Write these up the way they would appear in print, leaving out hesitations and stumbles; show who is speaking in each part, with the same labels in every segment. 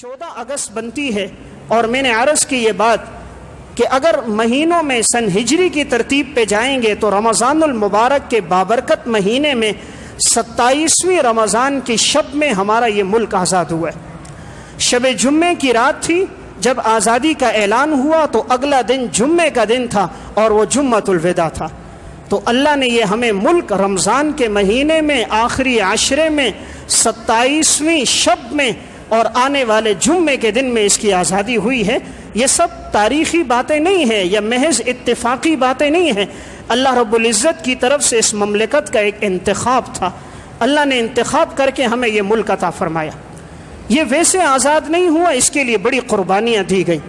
Speaker 1: 14 اگست بنتی ہے اور میں نے عرض کی یہ بات کہ اگر مہینوں میں سن ہجری کی ترتیب پہ جائیں گے تو رمضان المبارک کے بابرکت مہینے میں 27ویں رمضان کی شب میں ہمارا یہ ملک آزاد ہوا ہے۔ شب جمعے کی رات تھی جب آزادی کا اعلان ہوا تو اگلا دن جمعے کا دن تھا اور وہ جمعۃ الوداع تھا۔ تو اللہ نے یہ ہمیں ملک رمضان کے مہینے میں آخری عشرے میں 27ویں شب میں اور آنے والے جمعے کے دن میں اس کی آزادی ہوئی ہے۔ یہ سب تاریخی باتیں نہیں ہیں یا محض اتفاقی باتیں نہیں ہیں، اللہ رب العزت کی طرف سے اس مملکت کا ایک انتخاب تھا۔ اللہ نے انتخاب کر کے ہمیں یہ ملک عطا فرمایا۔ یہ ویسے آزاد نہیں ہوا، اس کے لیے بڑی قربانیاں دی گئیں۔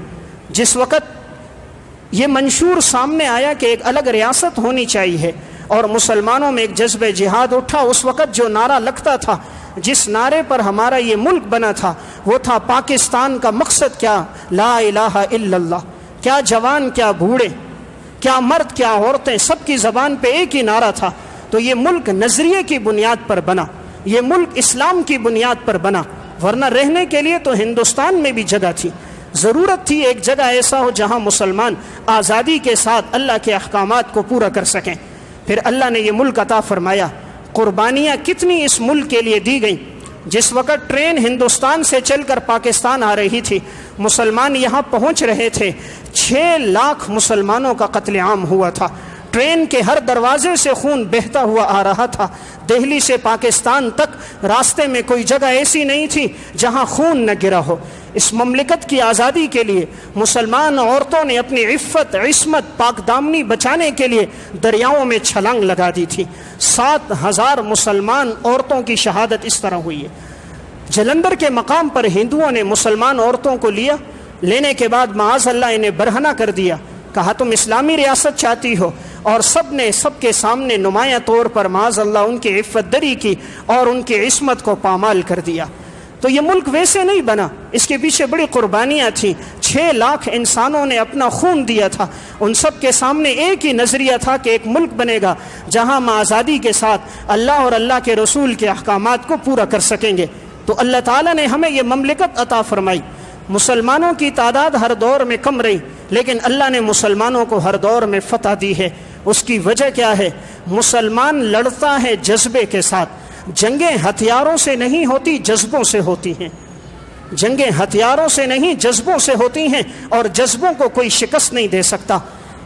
Speaker 1: جس وقت یہ منشور سامنے آیا کہ ایک الگ ریاست ہونی چاہیے اور مسلمانوں میں ایک جذبہ جہاد اٹھا، اس وقت جو نعرہ لگتا تھا، جس نعرے پر ہمارا یہ ملک بنا تھا، وہ تھا پاکستان کا مقصد کیا؟ لا الہ الا اللہ۔ کیا جوان، کیا بوڑھے، کیا مرد، کیا عورتیں، سب کی زبان پہ ایک ہی نعرہ تھا۔ تو یہ ملک نظریے کی بنیاد پر بنا، یہ ملک اسلام کی بنیاد پر بنا، ورنہ رہنے کے لیے تو ہندوستان میں بھی جگہ تھی۔ ضرورت تھی ایک جگہ ایسا ہو جہاں مسلمان آزادی کے ساتھ اللہ کے احکامات کو پورا کر سکیں۔ پھر اللہ نے یہ ملک عطا فرمایا۔ قربانیاں کتنی اس ملک کے لیے دی گئیں۔ جس وقت ٹرین ہندوستان سے چل کر پاکستان آ رہی تھی، مسلمان یہاں پہنچ رہے تھے، 6 لاکھ مسلمانوں کا قتل عام ہوا تھا۔ ٹرین کے ہر دروازے سے خون بہتا ہوا آ رہا تھا۔ دہلی سے پاکستان تک راستے میں کوئی جگہ ایسی نہیں تھی جہاں خون نہ گرا ہو۔ اس مملکت کی آزادی کے لیے مسلمان عورتوں نے اپنی عفت، عصمت، پاک دامنی بچانے کے لیے دریاؤں میں چھلانگ لگا دی تھی۔ 7000 مسلمان عورتوں کی شہادت اس طرح ہوئی ہے۔ جلندھر کے مقام پر ہندوؤں نے مسلمان عورتوں کو لیا، لینے کے بعد معاذ اللہ انہیں برہنہ کر دیا، کہا تم اسلامی ریاست چاہتی ہو، اور سب کے سامنے نمایاں طور پر معاذ اللہ ان کی عفت دری کی اور ان کی عصمت کو پامال کر دیا۔ تو یہ ملک ویسے نہیں بنا، اس کے پیچھے بڑی قربانیاں تھیں۔ 6 لاکھ انسانوں نے اپنا خون دیا تھا۔ ان سب کے سامنے ایک ہی نظریہ تھا کہ ایک ملک بنے گا جہاں ہم آزادی کے ساتھ اللہ اور اللہ کے رسول کے احکامات کو پورا کر سکیں گے۔ تو اللہ تعالیٰ نے ہمیں یہ مملکت عطا فرمائی۔ مسلمانوں کی تعداد ہر دور میں کم رہی، لیکن اللہ نے مسلمانوں کو ہر دور میں فتح دی ہے۔ اس کی وجہ کیا ہے؟ مسلمان لڑتا ہے جذبے کے ساتھ۔ جنگیں ہتھیاروں سے نہیں ہوتی، جذبوں سے ہوتی ہیں۔ جنگیں ہتھیاروں سے نہیں، جذبوں سے ہوتی ہیں، اور جذبوں کو کوئی شکست نہیں دے سکتا۔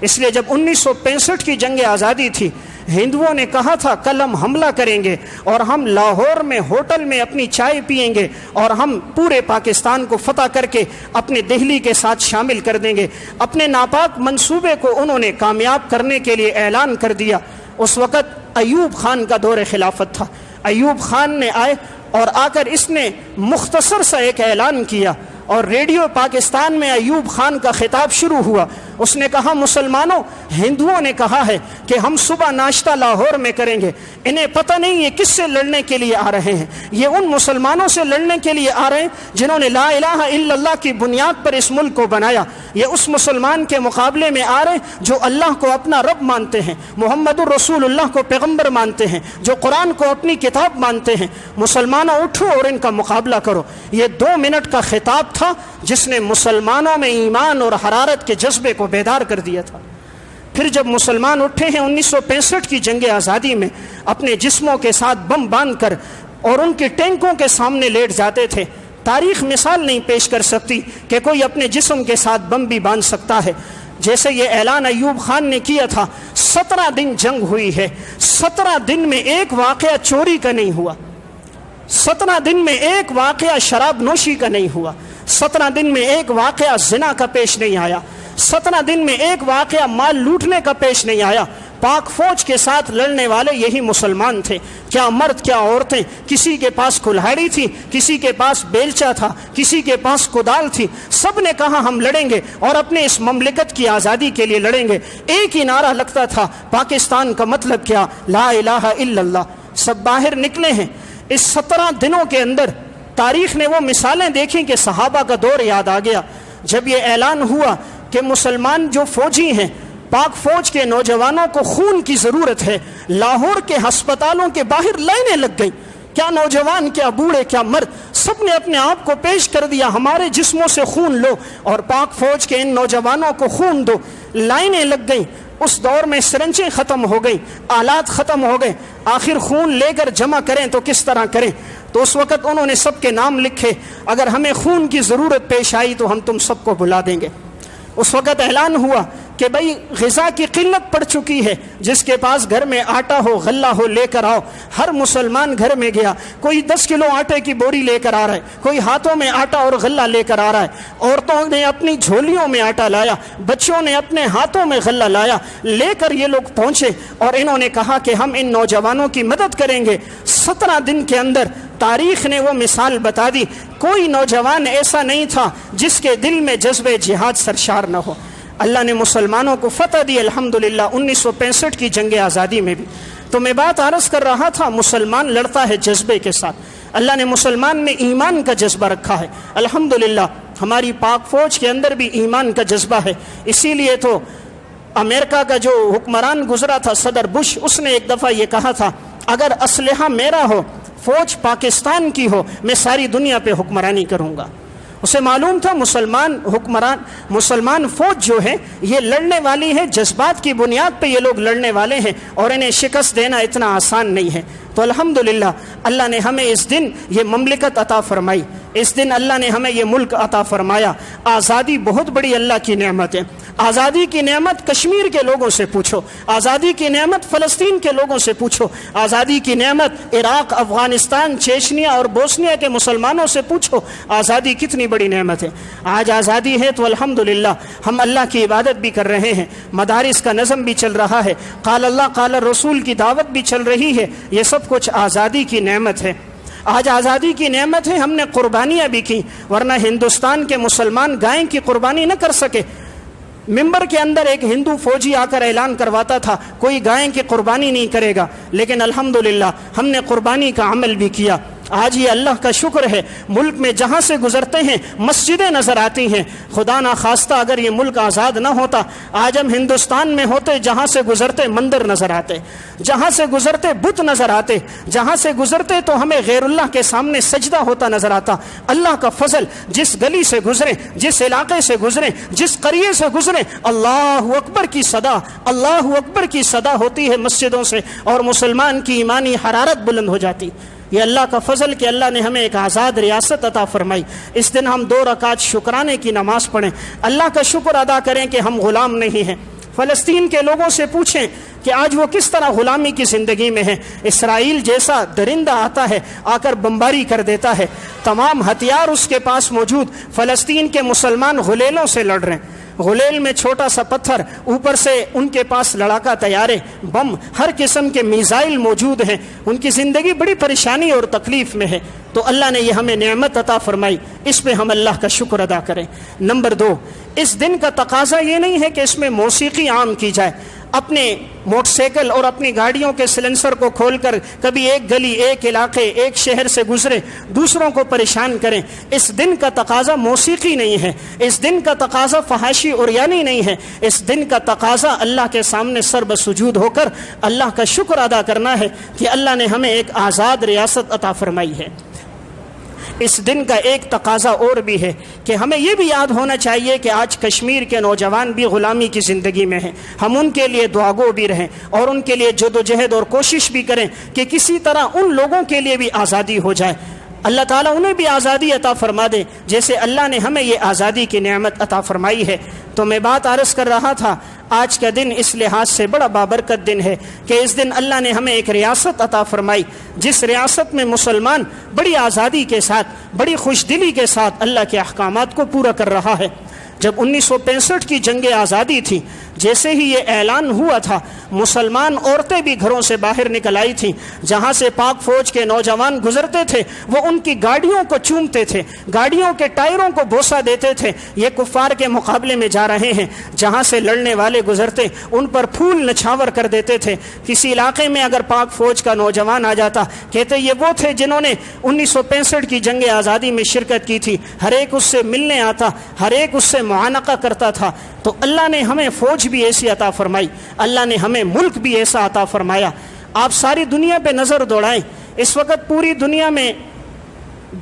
Speaker 1: اس لیے جب 1965 کی جنگ آزادی تھی، ہندوؤں نے کہا تھا کل ہم حملہ کریں گے اور ہم لاہور میں ہوٹل میں اپنی چائے پئیں گے اور ہم پورے پاکستان کو فتح کر کے اپنے دہلی کے ساتھ شامل کر دیں گے۔ اپنے ناپاک منصوبے کو انہوں نے کامیاب کرنے کے لیے اعلان کر دیا۔ اس وقت ایوب خان کا دور خلافت تھا۔ ایوب خان نے آئے اور آ کر اس نے مختصر سا ایک اعلان کیا، اور ریڈیو پاکستان میں ایوب خان کا خطاب شروع ہوا۔ اس نے کہا مسلمانوں، ہندوؤں نے کہا ہے کہ ہم صبح ناشتہ لاہور میں کریں گے۔ انہیں پتہ نہیں یہ کس سے لڑنے کے لیے آ رہے ہیں۔ یہ ان مسلمانوں سے لڑنے کے لیے آ رہے ہیں جنہوں نے لا الہ الا اللہ کی بنیاد پر اس ملک کو بنایا۔ یہ اس مسلمان کے مقابلے میں آ رہے ہیں جو اللہ کو اپنا رب مانتے ہیں، محمد الرسول اللہ کو پیغمبر مانتے ہیں، جو قرآن کو اپنی کتاب مانتے ہیں۔ مسلمانوں اٹھو اور ان کا مقابلہ کرو۔ یہ 2 منٹ کا خطاب تھا جس نے مسلمانوں میں ایمان اور حرارت کے جذبے کو بیدار کر دیا تھا۔ پھر جب مسلمان اٹھے ہیں 1965 کی جنگ آزادی میں، اپنے جسموں کے ساتھ بم باندھ کر اور ان کے ٹینکوں کے سامنے لیٹ جاتے تھے۔ تاریخ مثال نہیں پیش کر سکتی کہ کوئی اپنے جسم کے ساتھ بم بھی باندھ سکتا ہے۔ جیسے یہ اعلان ایوب خان نے کیا تھا، 17 دن جنگ ہوئی ہے، 17 دن میں ایک واقعہ چوری کا نہیں ہوا، 17 دن میں ایک واقعہ شراب نوشی کا نہیں ہوا، 17 دن میں ایک واقعہ زنا کا پیش نہیں آیا، 17 دن میں ایک واقعہ مال لوٹنے کا پیش نہیں آیا۔ پاک فوج کے ساتھ لڑنے والے یہی مسلمان تھے۔ کیا مرد، کیا عورتیں، کسی کے پاس کلہاڑی تھی، کسی کے پاس بیلچا تھا، کسی کے پاس کدال تھی، سب نے کہا ہم لڑیں گے اور اپنے اس مملکت کی آزادی کے لیے لڑیں گے۔ ایک ہی نعرہ لگتا تھا، پاکستان کا مطلب کیا؟ لا الہ الا اللہ۔ سب باہر نکلے ہیں۔ اس 17 دنوں کے اندر تاریخ نے وہ مثالیں دیکھیں کہ صحابہ کا دور یاد آ گیا۔ جب یہ اعلان ہوا کہ مسلمان جو فوجی ہیں، پاک فوج کے نوجوانوں کو خون کی ضرورت ہے، لاہور کے ہسپتالوں کے باہر لائنیں لگ گئیں کیا نوجوان، کیا بوڑھے، کیا مرد، سب نے اپنے آپ کو پیش کر دیا، ہمارے جسموں سے خون لو اور پاک فوج کے ان نوجوانوں کو خون دو۔ لائنیں لگ گئیں، اس دور میں سرنجیں ختم ہو گئی، آلات ختم ہو گئے، آخر خون لے کر جمع کریں تو کس طرح کریں؟ تو اس وقت انہوں نے سب کے نام لکھے، اگر ہمیں خون کی ضرورت پیش آئی تو ہم تم سب کو بلا دیں گے۔ اس وقت اعلان ہوا کہ بھئی غذا کی قلت پڑ چکی ہے، جس کے پاس گھر میں آٹا ہو، غلہ ہو، لے کر آؤ۔ ہر مسلمان گھر میں گیا، کوئی 10 کلو آٹے کی بوری لے کر آ رہا ہے، کوئی ہاتھوں میں آٹا اور غلہ لے کر آ رہا ہے۔ عورتوں نے اپنی جھولیوں میں آٹا لایا، بچوں نے اپنے ہاتھوں میں غلہ لایا، لے کر یہ لوگ پہنچے اور انہوں نے کہا کہ ہم ان نوجوانوں کی مدد کریں گے۔ 17 دن کے اندر تاریخ نے وہ مثال بتا دی، کوئی نوجوان ایسا نہیں تھا جس کے دل میں جذبہ جہاد سرشار نہ ہو۔ اللہ نے مسلمانوں کو فتح دی الحمدللہ 1965 کی جنگ آزادی میں بھی۔ تو میں بات عرض کر رہا تھا، مسلمان لڑتا ہے جذبے کے ساتھ، اللہ نے مسلمان میں ایمان کا جذبہ رکھا ہے الحمدللہ۔ ہماری پاک فوج کے اندر بھی ایمان کا جذبہ ہے، اسی لیے تو امریکہ کا جو حکمران گزرا تھا صدر بش، اس نے ایک دفعہ یہ کہا تھا اگر اسلحہ میرا ہو، فوج پاکستان کی ہو، میں ساری دنیا پہ حکمرانی کروں گا۔ اسے معلوم تھا مسلمان فوج جو ہے یہ لڑنے والی ہے، جذبات کی بنیاد پہ یہ لوگ لڑنے والے ہیں اور انہیں شکست دینا اتنا آسان نہیں ہے۔ تو الحمدللہ اللہ نے ہمیں اس دن یہ مملکت عطا فرمائی، اس دن اللہ نے ہمیں یہ ملک عطا فرمایا۔ آزادی بہت بڑی اللہ کی نعمت ہے۔ آزادی کی نعمت کشمیر کے لوگوں سے پوچھو، آزادی کی نعمت فلسطین کے لوگوں سے پوچھو، آزادی کی نعمت عراق، افغانستان، چیچنیا اور بوسنیا کے مسلمانوں سے پوچھو، آزادی کتنی بڑی نعمت ہے۔ آج آزادی ہے تو الحمدللہ ہم اللہ کی عبادت بھی کر رہے ہیں، مدارس کا نظم بھی چل رہا ہے، قال اللہ قال رسول کی دعوت بھی چل رہی ہے، یہ سب کچھ آزادی کی نعمت ہے۔ آج آزادی کی نعمت ہے، ہم نے قربانیاں بھی کی، ورنہ ہندوستان کے مسلمان گائے کی قربانی نہ کر سکے۔ ممبر کے اندر ایک ہندو فوجی آ کر اعلان کرواتا تھا کوئی گائے کی قربانی نہیں کرے گا، لیکن الحمدللہ ہم نے قربانی کا عمل بھی کیا۔ آج یہ اللہ کا شکر ہے، ملک میں جہاں سے گزرتے ہیں مسجدیں نظر آتی ہیں۔ خدا نہ خواستہ اگر یہ ملک آزاد نہ ہوتا، آج ہم ہندوستان میں ہوتے، جہاں سے گزرتے مندر نظر آتے، جہاں سے گزرتے بت نظر آتے، جہاں سے گزرتے تو ہمیں غیر اللہ کے سامنے سجدہ ہوتا نظر آتا۔ اللہ کا فضل، جس گلی سے گزرے، جس علاقے سے گزرے، جس قریے سے گزرے، اللہ اکبر کی صدا، اللہ اکبر کی صدا ہوتی ہے مسجدوں سے، اور مسلمان کی ایمانی حرارت بلند ہو جاتی۔ یہ اللہ کا فضل کہ اللہ نے ہمیں ایک آزاد ریاست عطا فرمائی۔ اس دن ہم 2 رکعت شکرانے کی نماز پڑھیں، اللہ کا شکر ادا کریں کہ ہم غلام نہیں ہیں۔ فلسطین کے لوگوں سے پوچھیں کہ آج وہ کس طرح غلامی کی زندگی میں ہیں۔ اسرائیل جیسا درندہ آتا ہے، آ کر بمباری کر دیتا ہے، تمام ہتھیار اس کے پاس موجود، فلسطین کے مسلمان غلیلوں سے لڑ رہے ہیں، غلیل میں چھوٹا سا پتھر، اوپر سے ان کے پاس لڑاکا طیارے، بم، ہر قسم کے میزائل موجود ہیں، ان کی زندگی بڑی پریشانی اور تکلیف میں ہے۔ تو اللہ نے یہ ہمیں نعمت عطا فرمائی، اس پہ ہم اللہ کا شکر ادا کریں۔ نمبر 2، اس دن کا تقاضا یہ نہیں ہے کہ اس میں موسیقی عام کی جائے، اپنے موٹر سائیکل اور اپنی گاڑیوں کے سلنسر کو کھول کر کبھی ایک گلی، ایک علاقے، ایک شہر سے گزرے، دوسروں کو پریشان کریں۔ اس دن کا تقاضا موسیقی نہیں ہے، اس دن کا تقاضا فحاشی عریانی نہیں ہے، اس دن کا تقاضا اللہ کے سامنے سر بسجود ہو کر اللہ کا شکر ادا کرنا ہے کہ اللہ نے ہمیں ایک آزاد ریاست عطا فرمائی ہے۔ اس دن کا ایک تقاضا اور بھی ہے کہ ہمیں یہ بھی یاد ہونا چاہیے کہ آج کشمیر کے نوجوان بھی غلامی کی زندگی میں ہیں، ہم ان کے لیے دعاگو بھی رہیں اور ان کے لیے جدوجہد اور کوشش بھی کریں کہ کسی طرح ان لوگوں کے لیے بھی آزادی ہو جائے، اللہ تعالیٰ انہیں بھی آزادی عطا فرما دے جیسے اللہ نے ہمیں یہ آزادی کی نعمت عطا فرمائی ہے۔ تو میں بات عرض کر رہا تھا، آج کا دن اس لحاظ سے بڑا بابرکت دن ہے کہ اس دن اللہ نے ہمیں ایک ریاست عطا فرمائی، جس ریاست میں مسلمان بڑی آزادی کے ساتھ، بڑی خوش دلی کے ساتھ اللہ کے احکامات کو پورا کر رہا ہے۔ جب 1965 کی جنگ آزادی تھی، جیسے ہی یہ اعلان ہوا تھا، مسلمان عورتیں بھی گھروں سے باہر نکل آئی تھیں، جہاں سے پاک فوج کے نوجوان گزرتے تھے وہ ان کی گاڑیوں کو چومتے تھے، گاڑیوں کے ٹائروں کو بوسہ دیتے تھے، یہ کفار کے مقابلے میں جا رہے ہیں، جہاں سے لڑنے والے گزرتے ان پر پھول نچھاور کر دیتے تھے۔ کسی علاقے میں اگر پاک فوج کا نوجوان آ جاتا، کہتے یہ وہ تھے جنہوں نے 1965 کی جنگ آزادی میں شرکت کی تھی، ہر ایک اس سے ملنے آتا، ہر ایک اس سے معانقہ کرتا تھا۔ تو اللہ نے ہمیں فوج بھی ایسی عطا فرمائی، اللہ نے ہمیں ملک بھی ایسا عطا فرمایا۔ آپ ساری دنیا پہ نظر دوڑائیں، اس وقت پوری دنیا میں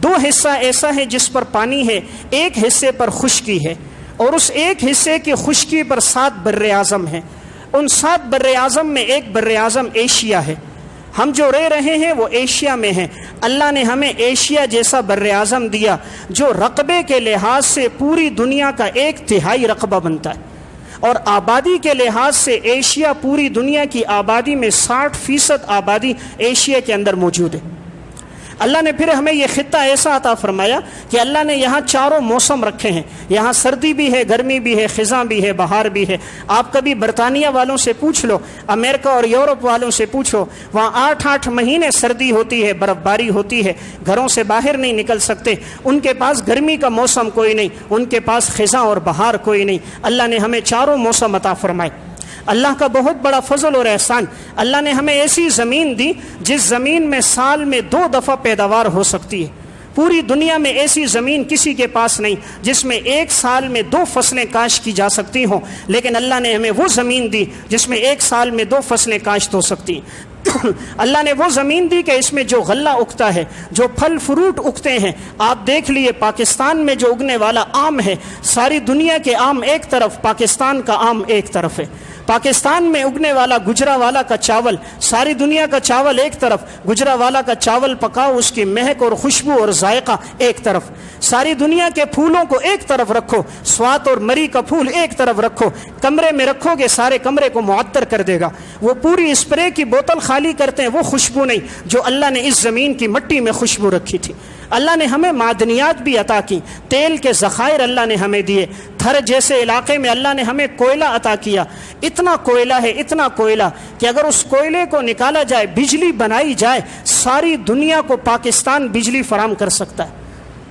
Speaker 1: 2 حصہ ایسا ہے جس پر پانی ہے، ایک حصے پر خشکی ہے، اور اس ایک حصے کی خشکی پر 7 بر اعظم ہیں۔ ان 7 بر اعظم میں ایک بر اعظم ایشیا ہے۔ ہم جو رہ رہے ہیں وہ ایشیا میں ہیں۔ اللہ نے ہمیں ایشیا جیسا بر اعظم دیا جو رقبے کے لحاظ سے پوری دنیا کا 1/3 رقبہ بنتا ہے، اور آبادی کے لحاظ سے ایشیا پوری دنیا کی آبادی میں 60% آبادی ایشیا کے اندر موجود ہے۔ اللہ نے پھر ہمیں یہ خطہ ایسا عطا فرمایا کہ اللہ نے یہاں 4 موسم رکھے ہیں، یہاں سردی بھی ہے، گرمی بھی ہے، خزاں بھی ہے، بہار بھی ہے۔ آپ کبھی برطانیہ والوں سے پوچھ لو، امریکہ اور یورپ والوں سے پوچھو، وہاں 8 مہینے سردی ہوتی ہے، برف باری ہوتی ہے، گھروں سے باہر نہیں نکل سکتے۔ ان کے پاس گرمی کا موسم کوئی نہیں، ان کے پاس خزاں اور بہار کوئی نہیں۔ اللہ نے ہمیں 4 موسم عطا فرمائے۔ اللہ کا بہت بڑا فضل اور احسان، اللہ نے ہمیں ایسی زمین دی جس زمین میں سال میں 2 دفعہ پیداوار ہو سکتی ہے۔ پوری دنیا میں ایسی زمین کسی کے پاس نہیں جس میں ایک سال میں 2 فصلیں کاشت کی جا سکتی ہوں، لیکن اللہ نے ہمیں وہ زمین دی جس میں ایک سال میں 2 فصلیں کاشت ہو سکتی ہیں۔ اللہ نے وہ زمین دی کہ اس میں جو غلہ اگتا ہے، جو پھل فروٹ اگتے ہیں، آپ دیکھ لیے پاکستان میں جو اگنے والا آم ہے، ساری دنیا کے آم ایک طرف، پاکستان کا آم ایک طرف ہے۔ پاکستان میں اگنے والا گجراوالا کا چاول، ساری دنیا کا چاول ایک طرف، گجراوالا کا چاول پکاؤ، اس کی مہک اور خوشبو اور ذائقہ ایک طرف۔ ساری دنیا کے پھولوں کو ایک طرف رکھو، سوات اور مری کا پھول ایک طرف رکھو، کمرے میں رکھو گے سارے کمرے کو معطر کر دے گا۔ وہ پوری اسپرے کی بوتل خالی کرتے ہیں، وہ خوشبو نہیں جو اللہ نے اس زمین کی مٹی میں خوشبو رکھی تھی۔ اللہ نے ہمیں معدنیات بھی عطا کی، تیل کے ذخائر اللہ نے ہمیں دیے۔ تھر جیسے علاقے میں اللہ نے ہمیں کوئلہ عطا کیا، اتنا کوئلہ ہے، اتنا کوئلہ کہ اگر اس کوئلے کو نکالا جائے، بجلی بنائی جائے، ساری دنیا کو پاکستان بجلی فراہم کر سکتا ہے۔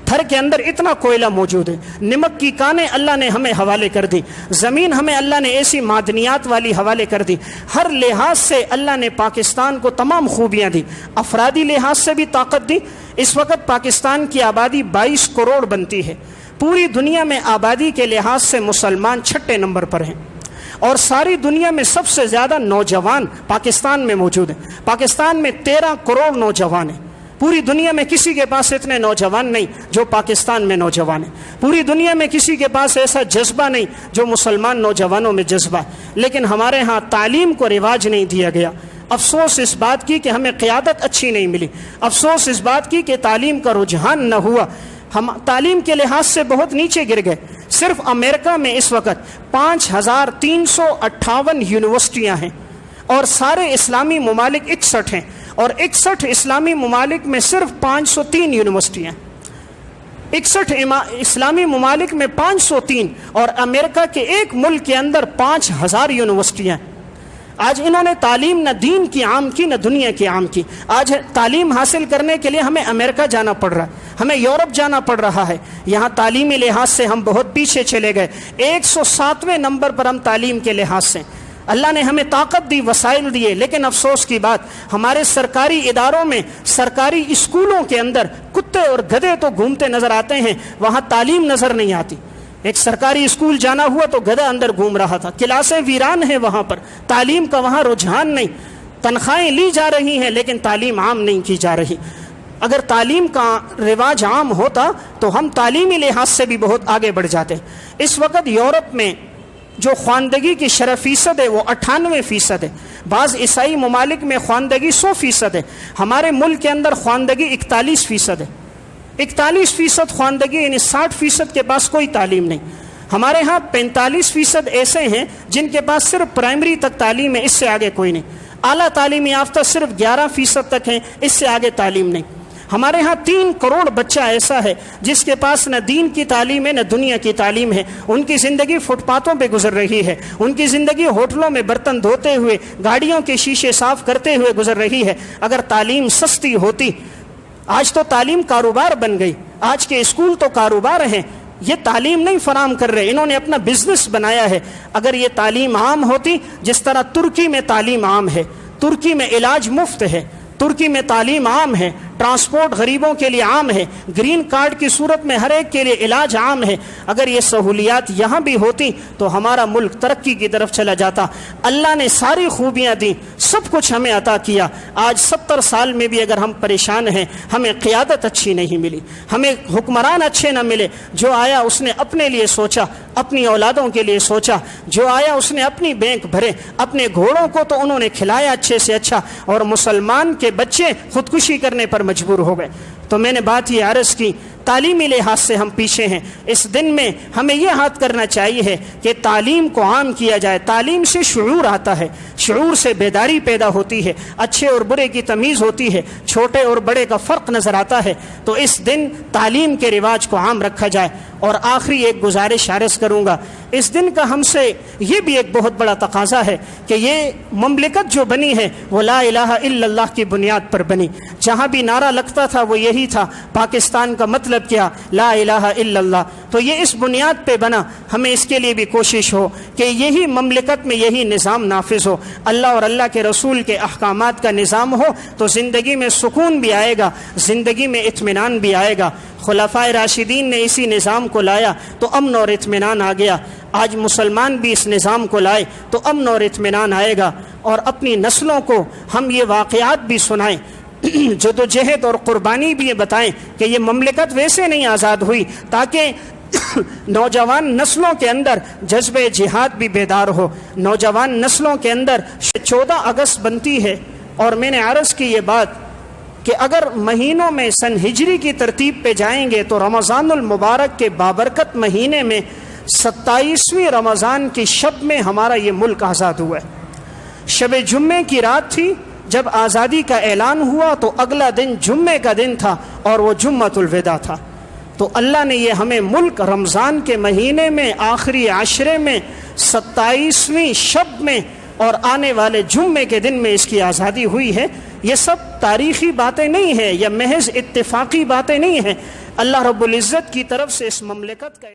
Speaker 1: تھر کے اندر اتنا کوئلہ موجود ہے۔ نمک کی کانیں اللہ نے ہمیں حوالے کر دی، زمین ہمیں اللہ نے ایسی معدنیات والی حوالے کر دی۔ ہر لحاظ سے اللہ نے پاکستان کو تمام خوبیاں دی، افرادی لحاظ سے بھی طاقت دی۔ اس وقت پاکستان کی آبادی 22 کروڑ بنتی ہے۔ پوری دنیا میں آبادی کے لحاظ سے مسلمان 6 نمبر پر ہیں، اور ساری دنیا میں سب سے زیادہ نوجوان پاکستان میں موجود ہیں۔ پاکستان میں 13 کروڑ نوجوان ہیں۔ پوری دنیا میں کسی کے پاس اتنے نوجوان نہیں جو پاکستان میں نوجوان ہیں۔ پوری دنیا میں کسی کے پاس ایسا جذبہ نہیں جو مسلمان نوجوانوں میں جذبہ ہے۔ لیکن ہمارے ہاں تعلیم کو رواج نہیں دیا گیا۔ افسوس اس بات کی کہ ہمیں قیادت اچھی نہیں ملی، افسوس اس بات کی کہ تعلیم کا رجحان نہ ہوا۔ ہم تعلیم کے لحاظ سے بہت نیچے گر گئے۔ صرف امریکہ میں اس وقت 5358 یونیورسٹیاں ہیں، اور سارے اسلامی ممالک 61 ہیں، اور 61 اسلامی ممالک میں صرف 503 یونیورسٹیاں ہیں۔ 61 اسلامی ممالک میں 503، اور امریکہ کے ایک ملک کے اندر 5000 یونیورسٹیاں ہیں۔ آج انہوں نے تعلیم نہ دین کی عام کی نہ دنیا کی عام کی۔ آج تعلیم حاصل کرنے کے لیے ہمیں امریکہ جانا پڑ رہا ہے، ہمیں یورپ جانا پڑ رہا ہے۔ یہاں تعلیمی لحاظ سے ہم بہت پیچھے چلے گئے، 107ویں نمبر پر ہم تعلیم کے لحاظ سے۔ اللہ نے ہمیں طاقت دی، وسائل دیے، لیکن افسوس کی بات ہمارے سرکاری اداروں میں، سرکاری اسکولوں کے اندر کتے اور گدھے تو گھومتے نظر آتے ہیں، وہاں تعلیم نظر نہیں آتی۔ ایک سرکاری اسکول جانا ہوا تو گدھا اندر گھوم رہا تھا، کلاسیں ویران ہیں وہاں پر، تعلیم کا وہاں رجحان نہیں، تنخواہیں لی جا رہی ہیں لیکن تعلیم عام نہیں کی جا رہی۔ اگر تعلیم کا رواج عام ہوتا تو ہم تعلیمی لحاظ سے بھی بہت آگے بڑھ جاتے۔ اس وقت یورپ میں جو خواندگی کی شرح فیصد ہے وہ 98% ہے، بعض عیسائی ممالک میں خواندگی 100% ہے، ہمارے ملک کے اندر خواندگی 41% ہے۔ 41% خواندگی، یعنی 60% کے پاس کوئی تعلیم نہیں۔ ہمارے ہاں 45% ایسے ہیں جن کے پاس صرف پرائمری تک تعلیم ہے، اس سے آگے کوئی نہیں۔ اعلیٰ تعلیمی یافتہ صرف 11% تک ہیں، اس سے آگے تعلیم نہیں۔ ہمارے ہاں 3 کروڑ بچہ ایسا ہے جس کے پاس نہ دین کی تعلیم ہے نہ دنیا کی تعلیم ہے۔ ان کی زندگی فٹ پاتھوں پہ گزر رہی ہے، ان کی زندگی ہوٹلوں میں برتن دھوتے ہوئے، گاڑیوں کے شیشے صاف کرتے ہوئے گزر رہی ہے۔ اگر تعلیم سستی ہوتی، آج تو تعلیم کاروبار بن گئی، آج کے اسکول تو کاروبار ہیں، یہ تعلیم نہیں فراہم کر رہے، انہوں نے اپنا بزنس بنایا ہے۔ اگر یہ تعلیم عام ہوتی جس طرح ترکی میں تعلیم عام ہے، ترکی میں علاج مفت ہے، ترکی میں تعلیم عام ہے، ٹرانسپورٹ غریبوں کے لیے عام ہے، گرین کارڈ کی صورت میں ہر ایک کے لیے علاج عام ہے۔ اگر یہ سہولیات یہاں بھی ہوتی تو ہمارا ملک ترقی کی طرف چلا جاتا۔ اللہ نے ساری خوبیاں دی، سب کچھ ہمیں عطا کیا۔ آج 70 سال میں بھی اگر ہم پریشان ہیں، ہمیں قیادت اچھی نہیں ملی، ہمیں حکمران اچھے نہ ملے۔ جو آیا اس نے اپنے لیے سوچا، اپنی اولادوں کے لیے سوچا، جو آیا اس نے اپنی بینک بھرے، اپنے گھوڑوں کو تو انہوں نے کھلایا اچھے سے اچھا، اور مسلمان کے بچے خودکشی کرنے پر مجبور ہو گئے۔ تو میں نے بات یہ عرض کی، تعلیمی لحاظ سے ہم پیچھے ہیں۔ اس دن میں ہمیں یہ ہاتھ کرنا چاہیے کہ تعلیم کو عام کیا جائے۔ تعلیم سے شعور آتا ہے، شعور سے بیداری پیدا ہوتی ہے، اچھے اور برے کی تمیز ہوتی ہے، چھوٹے اور بڑے کا فرق نظر آتا ہے۔ تو اس دن تعلیم کے رواج کو عام رکھا جائے۔ اور آخری ایک گزارش عرض کروں گا، اس دن کا ہم سے یہ بھی ایک بہت بڑا تقاضا ہے کہ یہ مملکت جو بنی ہے وہ لا الہ الا اللہ کی بنیاد پر بنی۔ جہاں بھی نعرہ لگتا تھا وہ یہی تھا، پاکستان کا مطلب کیا؟ لا الہ الا اللہ۔ تو یہ اس بنیاد پہ بنا، ہمیں اس کے لیے بھی کوشش ہو کہ یہی مملکت میں یہی نظام نافذ ہو، اللہ اور اللہ کے رسول کے احکامات کا نظام ہو، تو زندگی میں سکون بھی آئے گا، زندگی میں اطمینان بھی آئے گا۔ خلفائے راشدین نے اسی نظام کو لایا تو امن اور اطمینان آ گیا۔ آج مسلمان بھی اس نظام کو لائے تو امن اور اطمینان آئے گا۔ اور اپنی نسلوں کو ہم یہ واقعات بھی سنائیں، جدوجہد اور قربانی بھی یہ بتائیں کہ یہ مملکت ویسے نہیں آزاد ہوئی، تاکہ نوجوان نسلوں کے اندر جذبہ جہاد بھی بیدار ہو، نوجوان نسلوں کے اندر 14 اگست بنتی ہے۔ اور میں نے عرض کی یہ بات کہ اگر مہینوں میں سن ہجری کی ترتیب پہ جائیں گے تو رمضان المبارک کے بابرکت مہینے میں 27ویں رمضان کی شب میں ہمارا یہ ملک آزاد ہوا ہے۔ شب جمعے کی رات تھی جب آزادی کا اعلان ہوا، تو اگلا دن جمعے کا دن تھا اور وہ جمعۃ الوداع تھا۔ تو اللہ نے یہ ہمیں ملک رمضان کے مہینے میں آخری عشرے میں 27ویں شب میں اور آنے والے جمعے کے دن میں اس کی آزادی ہوئی ہے۔ یہ سب تاریخی باتیں نہیں ہیں، یہ محض اتفاقی باتیں نہیں ہیں، اللہ رب العزت کی طرف سے اس مملکت کا